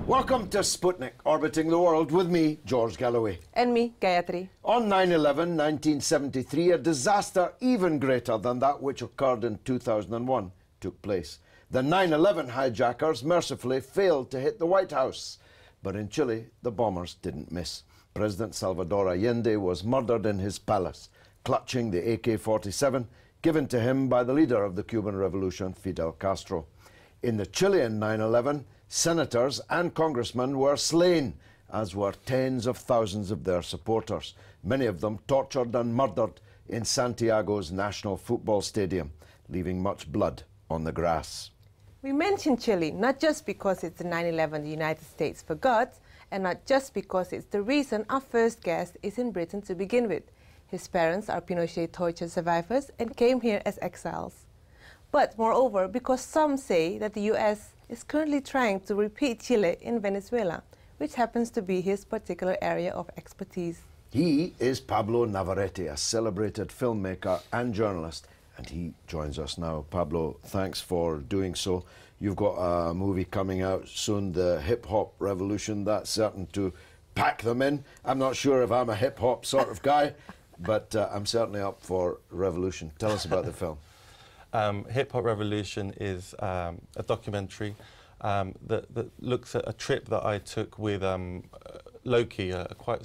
Welcome to Sputnik, orbiting the world with me, George Galloway. And me, Gayatri. On 9/11, 1973, a disaster even greater than that which occurred in 2001 took place. The 9/11 hijackers mercifully failed to hit the White House. But in Chile, the bombers didn't miss. President Salvador Allende was murdered in his palace, clutching the AK-47 given to him by the leader of the Cuban Revolution, Fidel Castro. In the Chilean 9/11, senators and congressmen were slain, as were tens of thousands of their supporters, many of them tortured and murdered in Santiago's National Football Stadium, leaving much blood on the grass. We mention Chile not just because it's the 9/11 the United States forgot, and not just because it's the reason our first guest is in Britain to begin with. His parents are Pinochet torture survivors and came here as exiles. But moreover, because some say that the US is currently trying to repeat Chile in Venezuela, which happens to be his particular area of expertise. He is Pablo Navarrete, a celebrated filmmaker and journalist, and he joins us now. Pablo, thanks for doing so. You've got a movie coming out soon, the hip-hop revolution. That's certain to pack them in. I'm not sure if I'm a hip-hop sort of guy, but I'm certainly up for revolution. Tell us about the film. Hip Hop Revolution is a documentary that looks at a trip that I took with Loki, a quite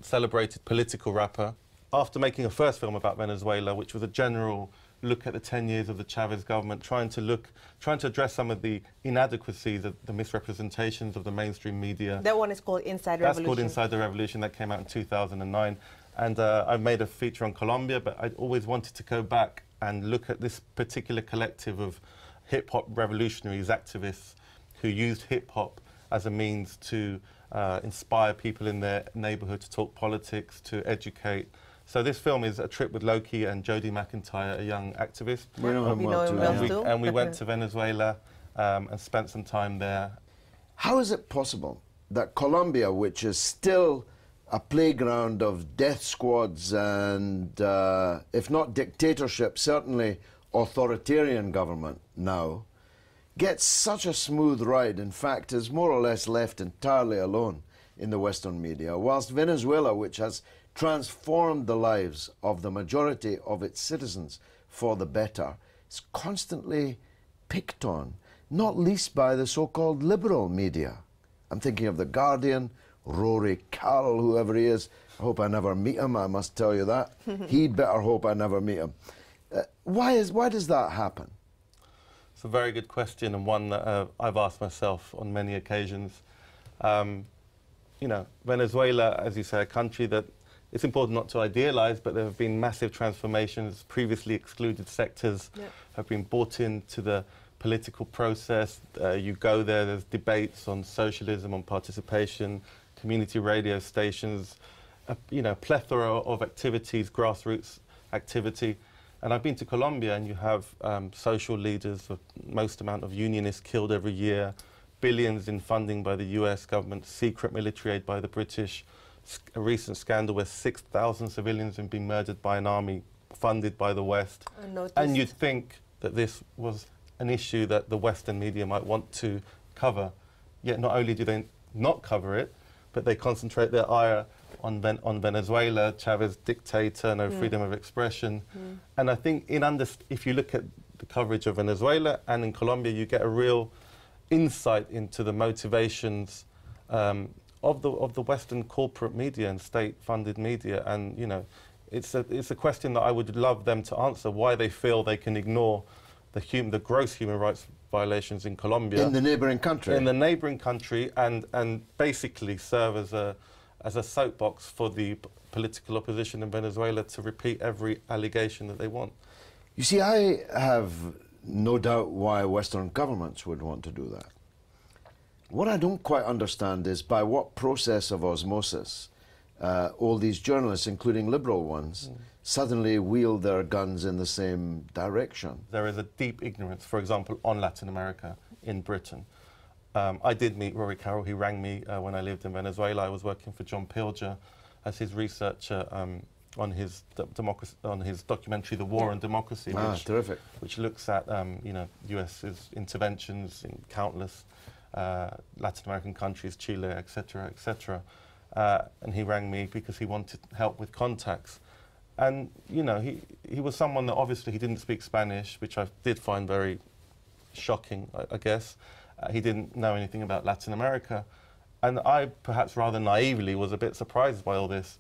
celebrated political rapper. After making a first film about Venezuela, which was a general look at the 10 years of the Chavez government, trying to address some of the inadequacies, the misrepresentations of the mainstream media. That one is called Inside Revolution. That's called Inside the Revolution. That came out in 2009. And I've made a feature on Colombia, but I always wanted to go back and look at this particular collective of hip-hop revolutionaries, activists, who used hip-hop as a means to inspire people in their neighbourhood to talk politics, to educate. So this film is a trip with Loki and Jodie McIntyre, a young activist. We know him well too. And we went to Venezuela and spent some time there. How is it possible that Colombia, which is still a playground of death squads and, if not dictatorship, certainly authoritarian government now, gets such a smooth ride, in fact, is more or less left entirely alone in the Western media, whilst Venezuela, which has transformed the lives of the majority of its citizens for the better, is constantly picked on, not least by the so-called liberal media. I'm thinking of The Guardian, Rory Carroll, whoever he is. I hope I never meet him, I must tell you that. He'd better hope I never meet him. Why does that happen? It's a very good question, and one that I've asked myself on many occasions. You know, Venezuela, as you say, a country that it's important not to idealise, but there have been massive transformations. Previously excluded sectors have been brought into the political process. You go there, there's debates on socialism, on participation, community radio stations, you know, plethora of activities, grassroots activity. And I've been to Colombia, and you have social leaders, the most amount of unionists killed every year, billions in funding by the US government, secret military aid by the British, a recent scandal where 6,000 civilians have been murdered by an army funded by the West. And you'd think that this was an issue that the Western media might want to cover. Yet not only do they not cover it, but they concentrate their ire on Venezuela, Chavez dictator, no freedom of expression. And I think if you look at the coverage of Venezuela and in Colombia, you get a real insight into the motivations of the Western corporate media and state-funded media. And, you know, it's a question that I would love them to answer, why they feel they can ignore the gross human rights violations in Colombia. In the neighbouring country? In the neighbouring country, and basically serve as a soapbox for the political opposition in Venezuela to repeat every allegation that they want. You see, I have no doubt why Western governments would want to do that. What I don't quite understand is by what process of osmosis all these journalists, including liberal ones, suddenly wield their guns in the same direction. There is a deep ignorance, for example, on Latin America in Britain. I did meet Rory Carroll. He rang me when I lived in Venezuela. I was working for John Pilger as his researcher on his documentary, The War on Democracy, which looks at US's interventions in countless Latin American countries, Chile, etc., etc. And he rang me because he wanted help with contacts. And, you know, he was someone that obviously he didn't speak Spanish, which I did find very shocking, I guess. He didn't know anything about Latin America. And I, perhaps rather naively, was a bit surprised by all this,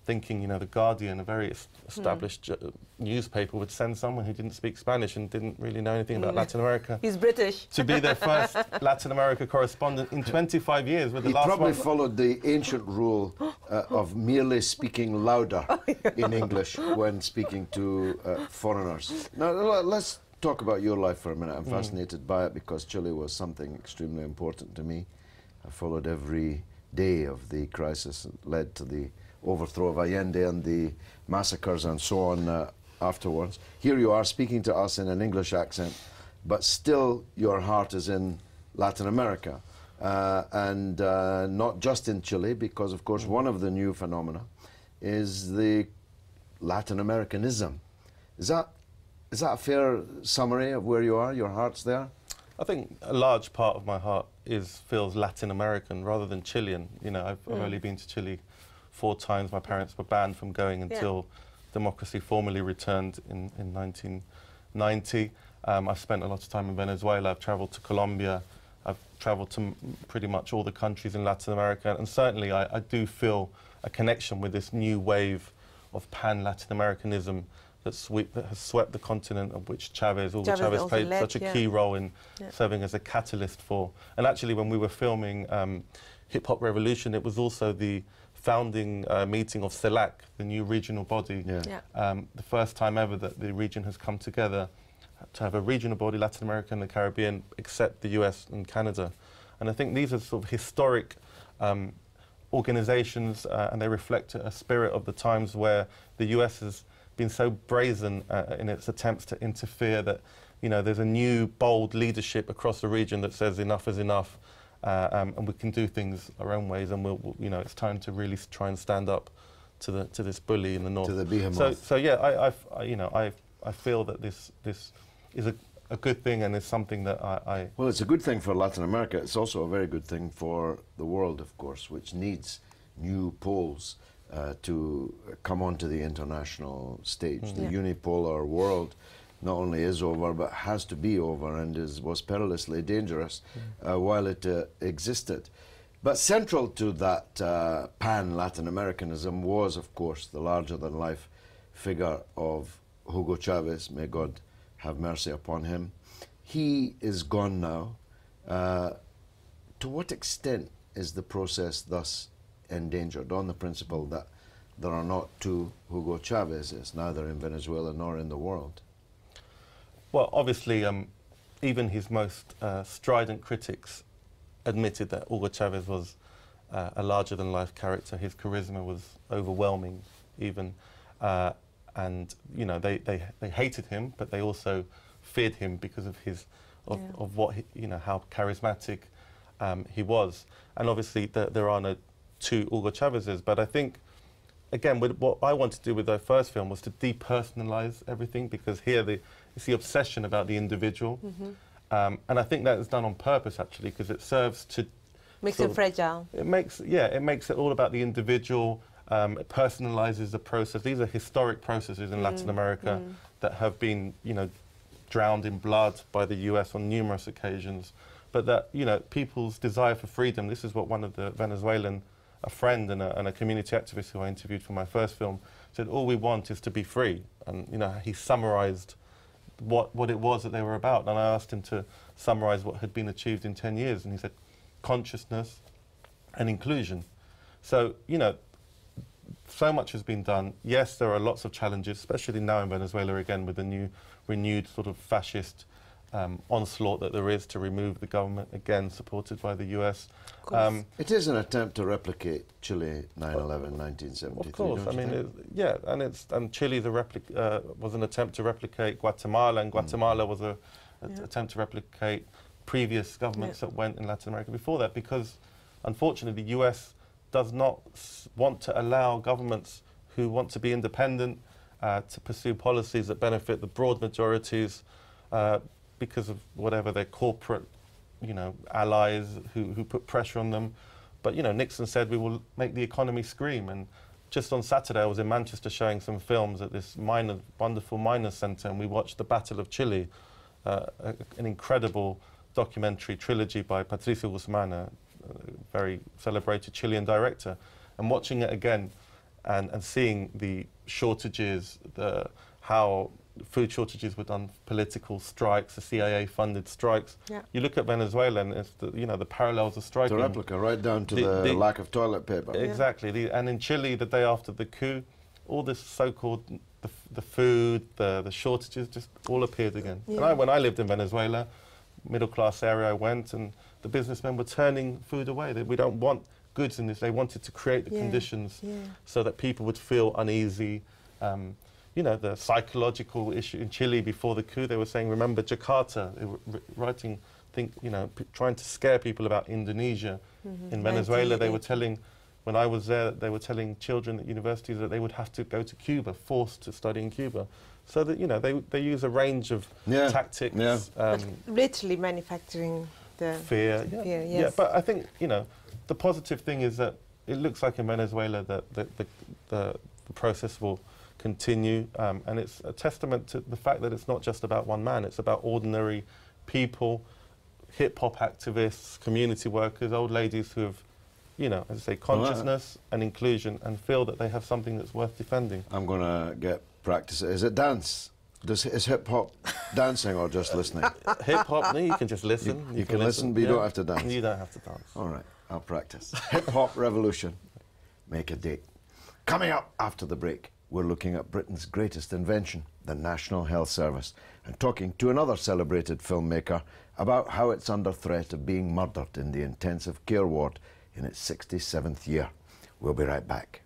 thinking, you know, The Guardian, a very established newspaper, would send someone who didn't speak Spanish and didn't really know anything about Latin America. He's British. To be their first Latin America correspondent in 25 years. With the last probably one followed the ancient rule of merely speaking louder in English when speaking to foreigners. Now, let's talk about your life for a minute. I'm fascinated by it because Chile was something extremely important to me. I followed every day of the crisis that led to the overthrow of Allende and the massacres and so on afterwards. Here you are speaking to us in an English accent, but still your heart is in Latin America. And not just in Chile, because of course one of the new phenomena is the Latin Americanism. Is that a fair summary of where you are? Your heart's there? I think a large part of my heart feels Latin American rather than Chilean. You know, I've only been to Chile 4 times. My parents were banned from going until democracy formally returned in 1990. I've spent a lot of time in Venezuela. I've travelled to Colombia. I've travelled to pretty much all the countries in Latin America. And certainly I do feel a connection with this new wave of pan-Latin Americanism that has swept the continent, of which Hugo Chavez played such a key role in serving as a catalyst for. And actually, when we were filming Hip Hop Revolution, it was also the founding meeting of CELAC, the new regional body. The first time ever that the region has come together to have a regional body, Latin America and the Caribbean, except the US and Canada. And I think these are sort of historic organizations, and they reflect a spirit of the times where the US has been so brazen in its attempts to interfere that, you know, there's a new, bold leadership across the region that says enough is enough, and we can do things our own ways, and we'll, you know, it's time to really try and stand up to this bully in the north. To the behemoth. So yeah, I feel that this is a good thing, and is something that I... Well, it's a good thing for Latin America. It's also a very good thing for the world, of course, which needs new poles to come onto the international stage. The unipolar world not only is over, but has to be over, and was perilously dangerous while it existed. But central to that pan-Latin Americanism was, of course, the larger-than-life figure of Hugo Chavez. May God have mercy upon him. He is gone now. To what extent is the process thus endangered, on the principle that there are not 2 Hugo Chavezes, neither in Venezuela nor in the world? Well, obviously, even his most strident critics admitted that Hugo Chavez was a larger-than-life character. His charisma was overwhelming, even. And, you know, they hated him, but they also feared him because of of what you know, how charismatic he was. And obviously there are no 2 Hugo Chavezes, but I think, again, what I wanted to do with the first film was to depersonalize everything, because here it's the obsession about the individual. And I think that is done on purpose, actually, because it serves to... Makes it fragile. It makes it all about the individual. It personalizes the process. These are historic processes in Latin America that have been, you know, drowned in blood by the US on numerous occasions. But that, you know, people's desire for freedom, this is what one of the Venezuelan, a friend and a community activist who I interviewed for my first film, said, all we want is to be free. And, you know, he summarized what it was that they were about. And I asked him to summarize what had been achieved in 10 years. And he said, consciousness and inclusion. So, you know, so much has been done. Yes, there are lots of challenges, especially now in Venezuela again with the new renewed sort of fascist onslaught that there is to remove the government, again supported by the US. It is an attempt to replicate Chile 9/11, 1973. Of course, I mean, yeah, and Chile was an attempt to replicate Guatemala, and Guatemala was an attempt to replicate previous governments that went in Latin America before that, because unfortunately the US does not want to allow governments who want to be independent to pursue policies that benefit the broad majorities because of whatever their corporate, allies who put pressure on them. But, Nixon said we will make the economy scream. And just on Saturday, I was in Manchester showing some films at this wonderful miners' centre, and we watched The Battle of Chile, an incredible documentary trilogy by Patricio Guzman, a very celebrated Chilean director. And watching it again and seeing the shortages, how food shortages were done, political strikes, the CIA-funded strikes. Yeah. You look at Venezuela, and it's the parallels are striking. The replica, right down to the lack of toilet paper. Exactly. And in Chile, the day after the coup, all this so-called the food, the shortages just all appeared again. Yeah. And when I lived in Venezuela, middle-class area, I went, and the businessmen were turning food away. We don't want goods in this. They wanted to create the conditions so that people would feel uneasy. The psychological issue in Chile before the coup, they were saying, remember Jakarta, they were writing, trying to scare people about Indonesia. In Venezuela, they were telling, when I was there, they were telling children at universities that they would have to go to Cuba, forced to study in Cuba. So that, they use a range of tactics. Yeah. But literally manufacturing the fear. Fear, yes. Yeah, but I think, the positive thing is that it looks like in Venezuela that the process will continue, and it's a testament to the fact that it's not just about one man, it's about ordinary people, hip-hop activists, community workers, old ladies who have, as I say, consciousness and inclusion, and feel that they have something that's worth defending. I'm going to get practice. Is it dance? Is hip-hop dancing or just listening? Hip-hop, no, you can just listen. You can listen, but you don't have to dance. You don't have to dance. All right, I'll practice. Hip-hop revolution. Make a date. Coming up after the break, we're looking at Britain's greatest invention, the National Health Service, and talking to another celebrated filmmaker about how it's under threat of being murdered in the intensive care ward in its 67th year. We'll be right back.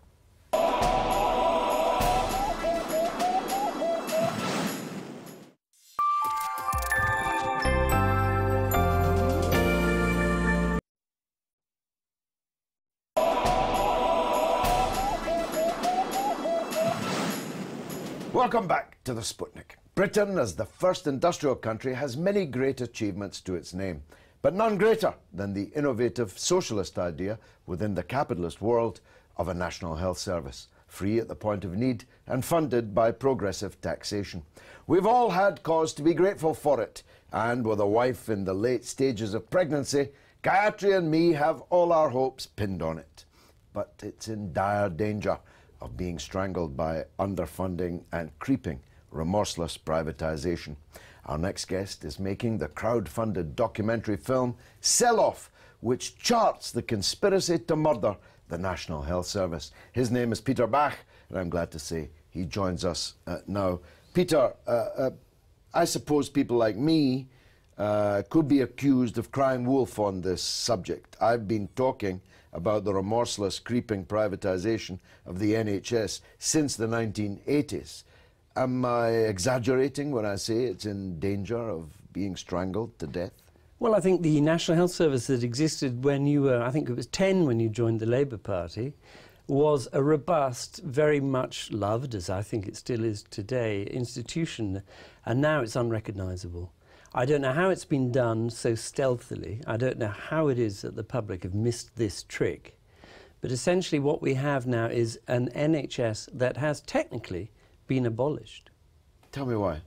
Welcome back to the Sputnik. Britain, as the first industrial country, has many great achievements to its name, but none greater than the innovative socialist idea within the capitalist world of a national health service, free at the point of need and funded by progressive taxation. We've all had cause to be grateful for it, and with a wife in the late stages of pregnancy, Gayatri and me have all our hopes pinned on it. But it's in dire danger of being strangled by underfunding and creeping, remorseless privatisation. Our next guest is making the crowd-funded documentary film Sell-Off, which charts the conspiracy to murder the National Health Service. His name is Peter Bach, and I'm glad to say he joins us now. Peter, I suppose people like me could be accused of crying wolf on this subject. I've been talking about the remorseless creeping privatisation of the NHS since the 1980s. Am I exaggerating when I say it's in danger of being strangled to death? Well, I think the National Health Service that existed when you were, I think it was 10 when you joined the Labour Party, was a robust, very much loved, as I think it still is today, institution, and now it's unrecognisable. I don't know how it's been done so stealthily. I don't know how it is that the public have missed this trick. But essentially what we have now is an NHS that has technically been abolished. Tell me why.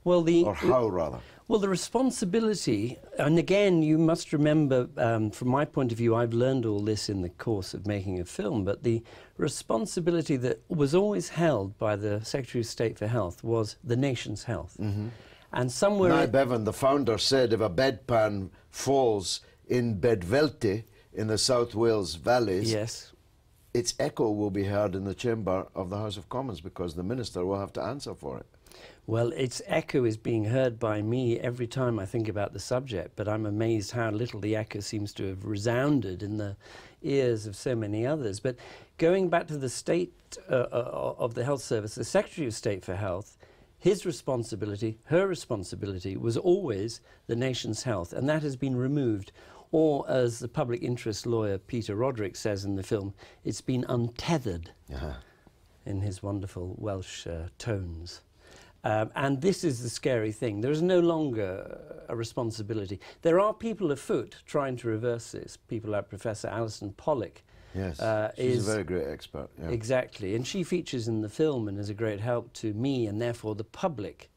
Well, or how, rather. Well, the responsibility, and again, you must remember, from my point of view, I've learned all this in the course of making a film, but the responsibility that was always held by the Secretary of State for Health was the nation's health. Mm-hmm. And somewhere... Nye Bevan, the founder, said if a bedpan falls in Bedvelte in the South Wales valleys, yes, its echo will be heard in the chamber of the House of Commons because the minister will have to answer for it. Well, its echo is being heard by me every time I think about the subject, but I'm amazed how little the echo seems to have resounded in the ears of so many others. But going back to the state of the health service, the Secretary of State for Health, his responsibility, her responsibility, was always the nation's health, and that has been removed. Or, as the public interest lawyer Peter Roderick says in the film, it's been untethered in his wonderful Welsh tones. And this is the scary thing. There is no longer a responsibility. There are people afoot trying to reverse this, people like Professor Alison Pollock. Yes, she's a very great expert. Yeah. Exactly, and she features in the film and is a great help to me and therefore the public,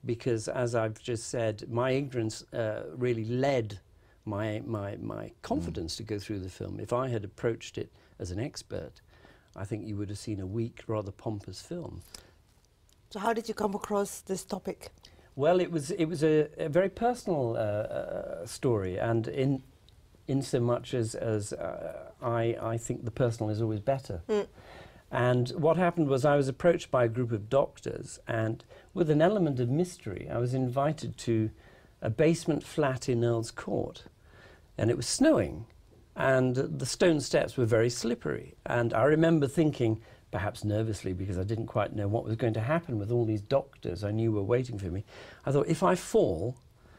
because, as I've just said, my ignorance really led my confidence to go through the film. If I had approached it as an expert, I think you would have seen a weak, rather pompous film. So how did you come across this topic? Well, it was a very personal story, and in so much as I think the personal is always better. And what happened was I was approached by a group of doctors, and with an element of mystery, I was invited to a basement flat in Earl's Court, and it was snowing, and the stone steps were very slippery. And I remember thinking, perhaps nervously, because I didn't quite know what was going to happen with all these doctors I knew were waiting for me. I thought, if I fall,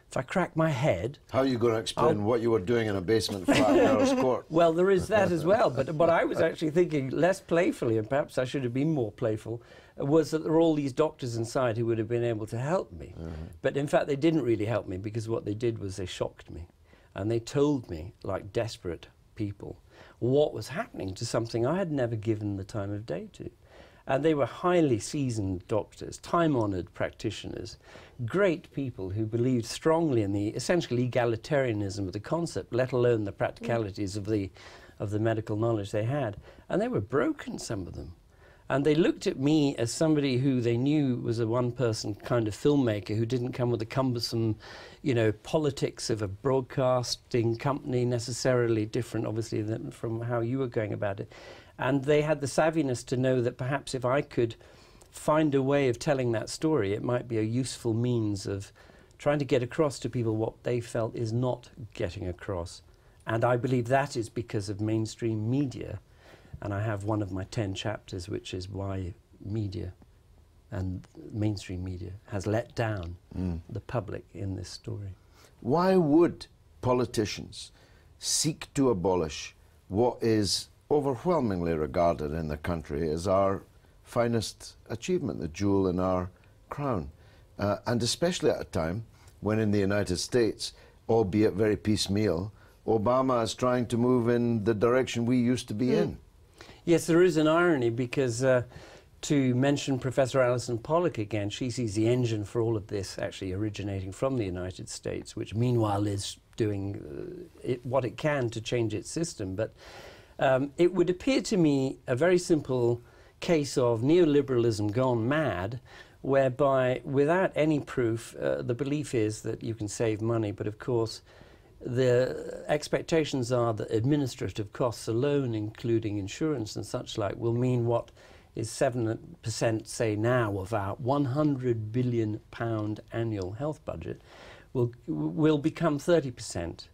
if I crack my head... How are you going to explain what you were doing in a basement flat in Earl's Court? Well, there is that as well, but I was actually thinking less playfully, and perhaps I should have been more playful, was that there were all these doctors inside who would have been able to help me. But in fact, they didn't really help me, because what they did was they shocked me. And they told me, like desperate people, what was happening to something I had never given the time of day to. And they were highly seasoned doctors, time-honoured practitioners, great people who believed strongly in the essential egalitarianism of the concept, let alone the practicalities of the medical knowledge they had. And they were broken, some of them. And they looked at me as somebody who they knew was a one-person kind of filmmaker who didn't come with the cumbersome, you know, politics of a broadcasting company, necessarily different, obviously, than from how you were going about it. And they had the savviness to know that perhaps if I could find a way of telling that story, it might be a useful means of trying to get across to people what they felt is not getting across. And I believe that is because of mainstream media. And I have one of my 10 chapters, which is why media and mainstream media has let down the public in this story. Why would politicians seek to abolish what is overwhelmingly regarded in the country as our finest achievement, the jewel in our crown? And especially at a time when in the United States, albeit very piecemeal, Obama is trying to move in the direction we used to be in. Yes, there is an irony, because to mention Professor Alison Pollock again, she sees the engine for all of this actually originating from the United States, which meanwhile is doing what it can to change its system. But it would appear to me a very simple case of neoliberalism gone mad, whereby without any proof, the belief is that you can save money, but of course the expectations are that administrative costs alone, including insurance and such like, will mean what is 7%, say now, of our £100 billion annual health budget will become 30%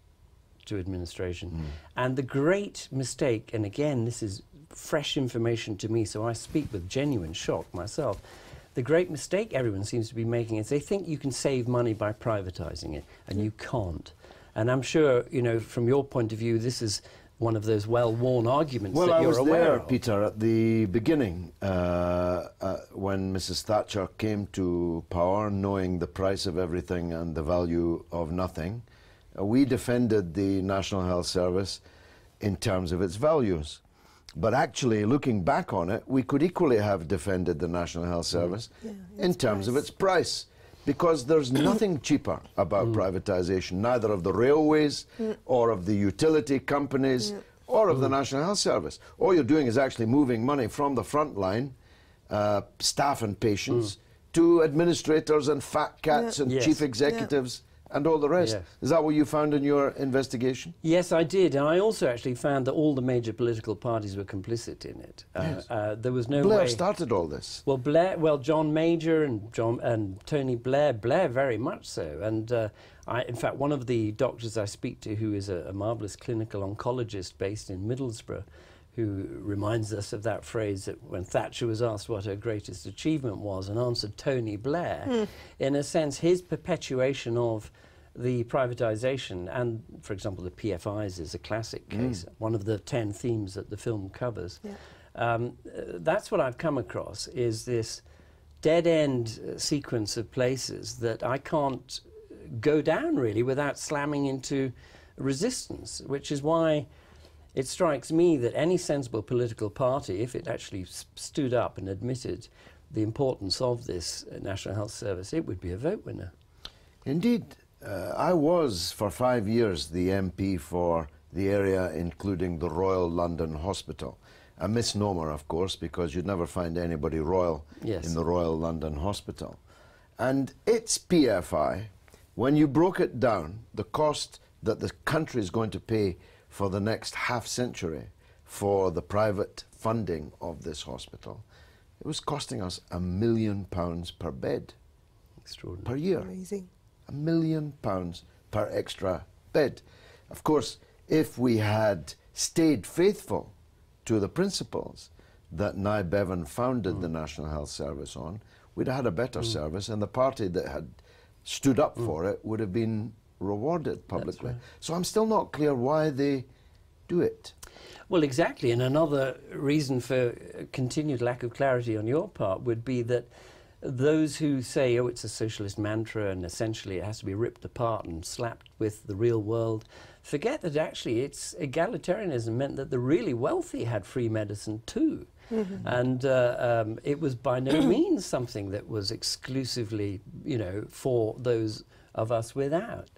to administration. And the great mistake, and again, this is fresh information to me, so I speak with genuine shock myself, the great mistake everyone seems to be making is they think you can save money by privatising it, and you can't. And I'm sure, you know, from your point of view, this is one of those well-worn arguments that you're aware of. Well, I was there, Peter, at the beginning, when Mrs. Thatcher came to power, knowing the price of everything and the value of nothing. We defended the National Health Service in terms of its values. But actually, looking back on it, we could equally have defended the National Health Service in terms of its price. Because there's nothing cheaper about privatisation, neither of the railways or of the utility companies or of the National Health Service. All you're doing is actually moving money from the front line, staff and patients, to administrators and fat cats and chief executives and all the rest. Yes. Is that what you found in your investigation? Yes, I did. And I also actually found that all the major political parties were complicit in it. Yes. There was no Blair way... started all this. Well, John Major and Tony Blair very much so. And in fact, one of the doctors I speak to, who is a marvellous clinical oncologist based in Middlesbrough, who reminds us of that phrase that when Thatcher was asked what her greatest achievement was and answered Tony Blair, in a sense, his perpetuation of the privatisation, and, for example, the PFIs is a classic case, one of the 10 themes that the film covers. Yeah. That's what I've come across, is this dead-end sequence of places that I can't go down, really, without slamming into resistance, which is why it strikes me that any sensible political party, if it actually stood up and admitted the importance of this National Health Service, it would be a vote winner. Indeed. I was, for 5 years, the MP for the area, including the Royal London Hospital. A misnomer, of course, because you'd never find anybody royal in the Royal London Hospital. And its PFI, when you broke it down, the cost that the country is going to pay for the next half-century for the private funding of this hospital, it was costing us £1 million per bed. Extraordinary. Per year. Amazing. £1 million per extra bed. Of course, if we had stayed faithful to the principles that Nye Bevan founded the National Health Service on, we'd have had a better service, and the party that had stood up for it would have been rewarded publicly. Right. So I'm still not clear why they do it. Well, exactly, and another reason for continued lack of clarity on your part would be that those who say, oh, it's a socialist mantra and essentially it has to be ripped apart and slapped with the real world, forget that actually it's egalitarianism meant that the really wealthy had free medicine too. And it was by no means something that was exclusively, you know, for those of us without.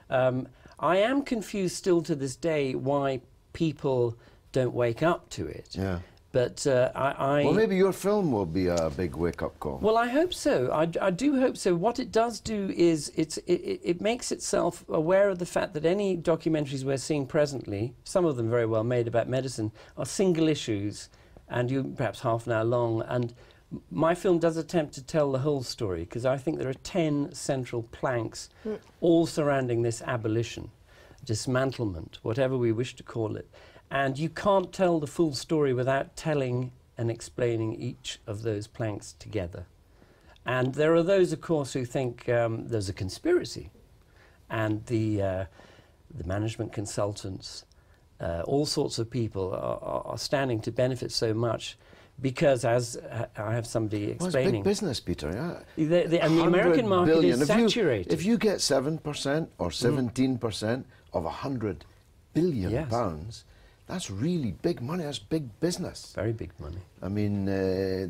I am confused still to this day why people don't wake up to it. Yeah. But well, maybe your film will be a big wake-up call. Well, I hope so. I do hope so. What it does do is it makes itself aware of the fact that any documentaries we're seeing presently, some of them very well made about medicine, are single issues and perhaps half an hour long. And my film does attempt to tell the whole story, because I think there are 10 central planks all surrounding this abolition, dismantlement, whatever we wish to call it. And you can't tell the full story without telling and explaining each of those planks together. And there are those, of course, who think there's a conspiracy. And the management consultants, all sorts of people are standing to benefit so much because, as I have somebody explaining... Well, it's big business, Peter, yeah. And the American market is saturated. If you get 7% or 17% of £100 billion pounds, that's really big money. That's big business. Very big money. I mean,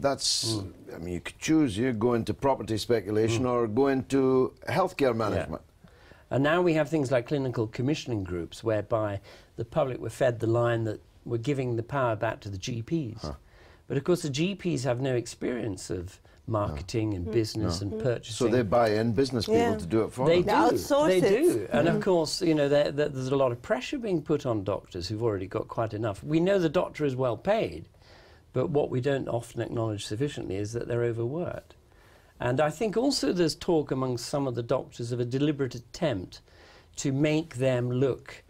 that's... I mean, you could choose. You go into property speculation or go into healthcare management. Yeah. And now we have things like clinical commissioning groups, whereby the public were fed the line that we're giving the power back to the GPs. But of course, the GPs have no experience of marketing and business and purchasing. So they buy in business people to do it for them. They outsource They it. do. And of course, you know, there's a lot of pressure being put on doctors who've already got quite enough. We know the doctor is well paid, but what we don't often acknowledge sufficiently is that they're overworked. And I think also there's talk among some of the doctors of a deliberate attempt to make them look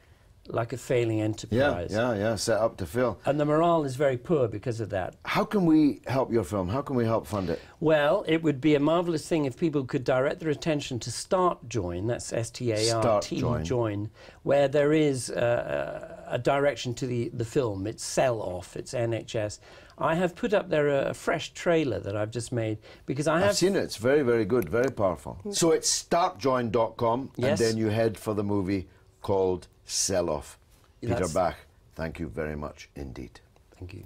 like a failing enterprise. Yeah, set up to fail. And the morale is very poor because of that. How can we help your film? How can we help fund it? Well, it would be a marvellous thing if people could direct their attention to Start Join, that's S-T-A-R-T, Join, where there is a direction to the film. It's Sell Off, it's NHS. I have put up there a fresh trailer that I've just made because I've seen it. It's very, very good, very powerful. So it's startjoin.com, and then you head for the movie called Sell Off. Peter Bach, thank you very much indeed. Thank you.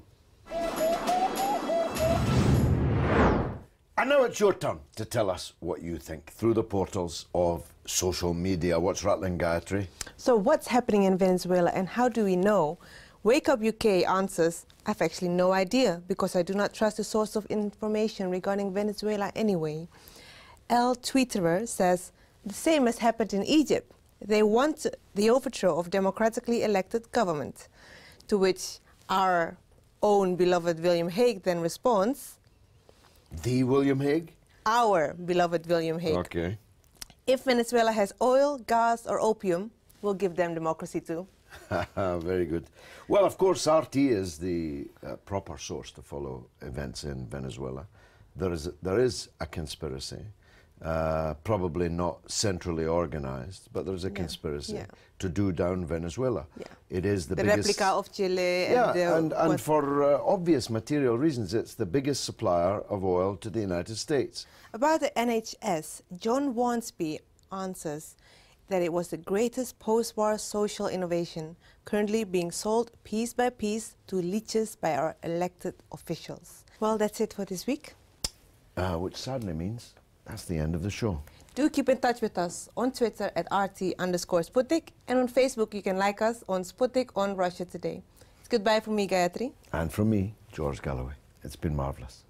And now it's your turn to tell us what you think through the portals of social media. What's rattling, Gayatri? So what's happening in Venezuela and how do we know? Wake Up UK answers, I've actually no idea because I do not trust the source of information regarding Venezuela anyway. L Tweeterer says, The same has happened in Egypt. They want the overthrow of democratically elected government, to which our own beloved William Hague then responds. The William Hague? Our beloved William Hague. Okay. If Venezuela has oil, gas or opium, we'll give them democracy too. Very good. Well, of course, RT is the proper source to follow events in Venezuela. There is a conspiracy, probably not centrally organized, but there's a conspiracy to do down Venezuela. Yeah. It is the biggest biggest... replica of Chile. And for obvious material reasons, it's the biggest supplier of oil to the United States. About the NHS, John Wansby answers that it was the greatest post-war social innovation, currently being sold piece by piece to leeches by our elected officials. Well, that's it for this week. Which sadly means that's the end of the show. Do keep in touch with us on Twitter at @RT_Sputnik, and on Facebook you can like us on Sputnik on Russia Today. It's goodbye from me, Gayatri. And from me, George Galloway. It's been marvellous.